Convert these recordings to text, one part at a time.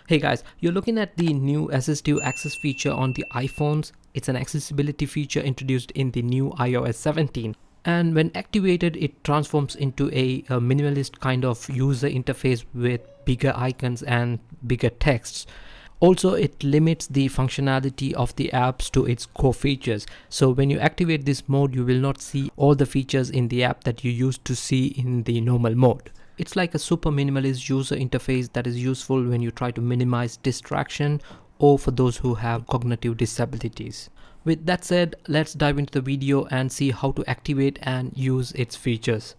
Hey guys, you're looking at the new assistive access feature on the iPhones. It's an accessibility feature introduced in the new iOS 17. And when activated, it transforms into a minimalist kind of user interface with bigger icons and bigger texts. Also, it limits the functionality of the apps to its core features. So when you activate this mode, you will not see all the features in the app that you used to see in the normal mode. It's like a super minimalist user interface that is useful when you try to minimize distraction or for those who have cognitive disabilities. With that said, let's dive into the video and see how to activate and use its features.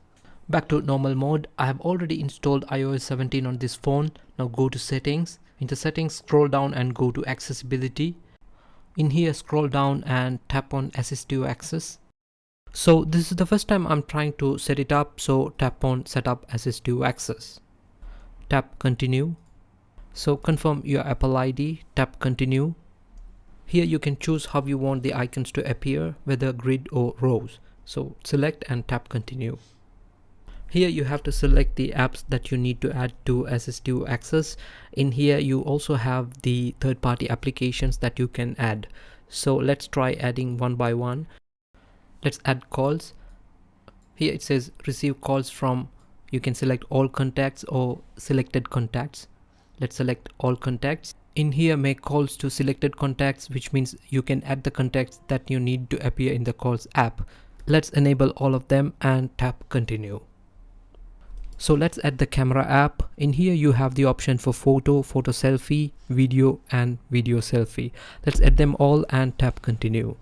Back to normal mode. I have already installed iOS 17 on this phone. Now go to settings. In the settings, scroll down and go to accessibility. In here, scroll down and tap on assistive access. So this is the first time I'm trying to set it up, so tap on setup assistive access. Tap continue. So confirm your Apple ID, tap continue. Here you can choose how you want the icons to appear, whether grid or rows. So select and tap continue. Here you have to select the apps that you need to add to assistive access. In here you also have the third-party applications that you can add. So let's try adding one by one. Let's add calls. Here it says receive calls from, you can select all contacts or selected contacts. Let's select all contacts. In here, make calls to selected contacts, which means you can add the contacts that you need to appear in the calls app. Let's enable all of them and tap continue. So let's add the camera app. In here you have the option for photo, photo selfie, video and video selfie. Let's add them all and tap continue.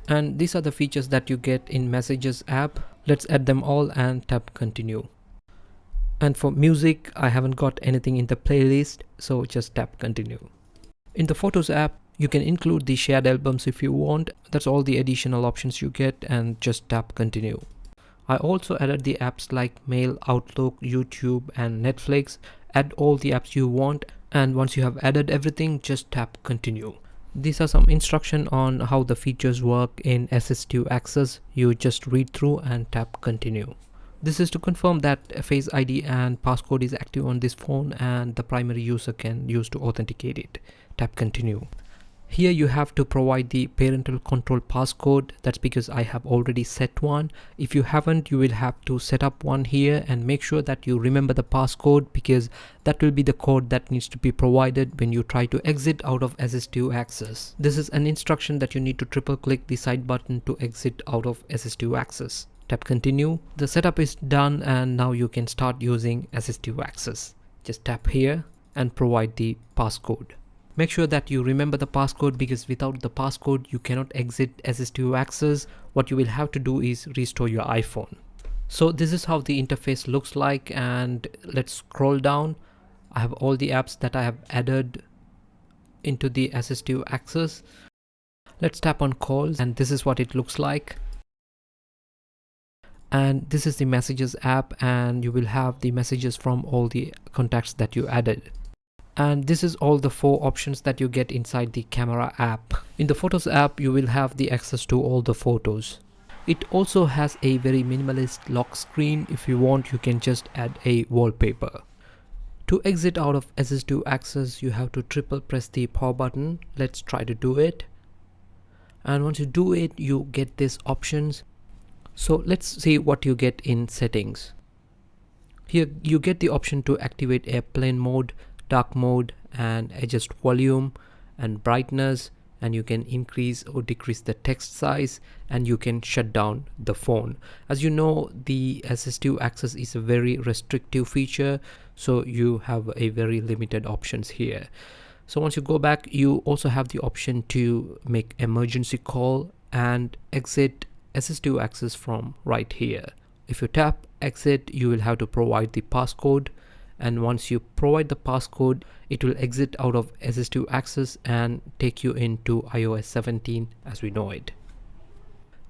And these are the features that you get in Messages app. Let's add them all and tap continue. And for music, I haven't got anything in the playlist, so just tap continue. In the Photos app, you can include the shared albums if you want. That's all the additional options you get, and just tap continue. I also added the apps like Mail, Outlook, YouTube and Netflix. Add all the apps you want, and once you have added everything, just tap continue. These are some instruction on how the features work in assistive access. You just read through and tap continue. This is to confirm that Face ID and passcode is active on this phone and the primary user can use to authenticate it. Tap continue. Here you have to provide the parental control passcode. That's because I have already set one. If you haven't, you will have to set up one here and make sure that you remember the passcode, because that will be the code that needs to be provided when you try to exit out of assistive access. This is an instruction that you need to triple click the side button to exit out of assistive access. Tap continue. The setup is done and now you can start using assistive access. Just tap here and provide the passcode. Make sure that you remember the passcode, because without the passcode you cannot exit assistive access. What you will have to do is restore your iPhone. So this is how the interface looks like, and let's scroll down. I have all the apps that I have added into the assistive access. Let's tap on calls and this is what it looks like. And this is the Messages app, and you will have the messages from all the contacts that you added. And this is all the 4 options that you get inside the camera app. In the Photos app, you will have the access to all the photos. It also has a very minimalist lock screen. If you want, you can just add a wallpaper. To exit out of assistive access, you have to triple press the power button. Let's try to do it. And once you do it, you get these options. So let's see what you get in settings. Here you get the option to activate airplane mode, dark mode, and adjust volume and brightness, and you can increase or decrease the text size, and you can shut down the phone. As you know, the assistive access is a very restrictive feature, so you have a very limited options here. So once you go back, you also have the option to make emergency call and exit assistive access from right here. If you tap exit, you will have to provide the passcode, and once you provide the passcode, it will exit out of assistive access and take you into iOS 17 as we know it.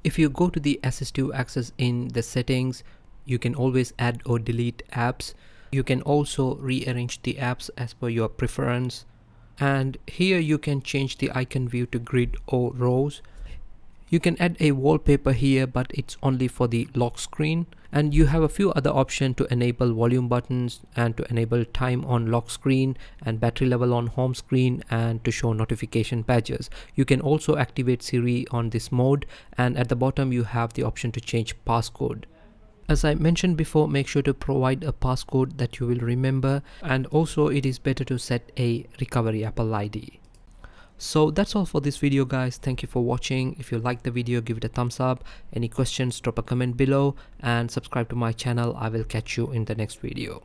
If you go to the assistive access in the settings, you can always add or delete apps. You can also rearrange the apps as per your preference, and here you can change the icon view to grid or rows. You can add a wallpaper here, but it's only for the lock screen. And you have a few other options to enable volume buttons and to enable time on lock screen and battery level on home screen and to show notification badges. You can also activate Siri on this mode, and at the bottom you have the option to change passcode. As I mentioned before, make sure to provide a passcode that you will remember, and also it is better to set a recovery Apple ID. So that's all for this video, guys. Thank you for watching. If you liked the video, give it a thumbs up. Any questions, drop a comment below and subscribe to my channel. I will catch you in the next video.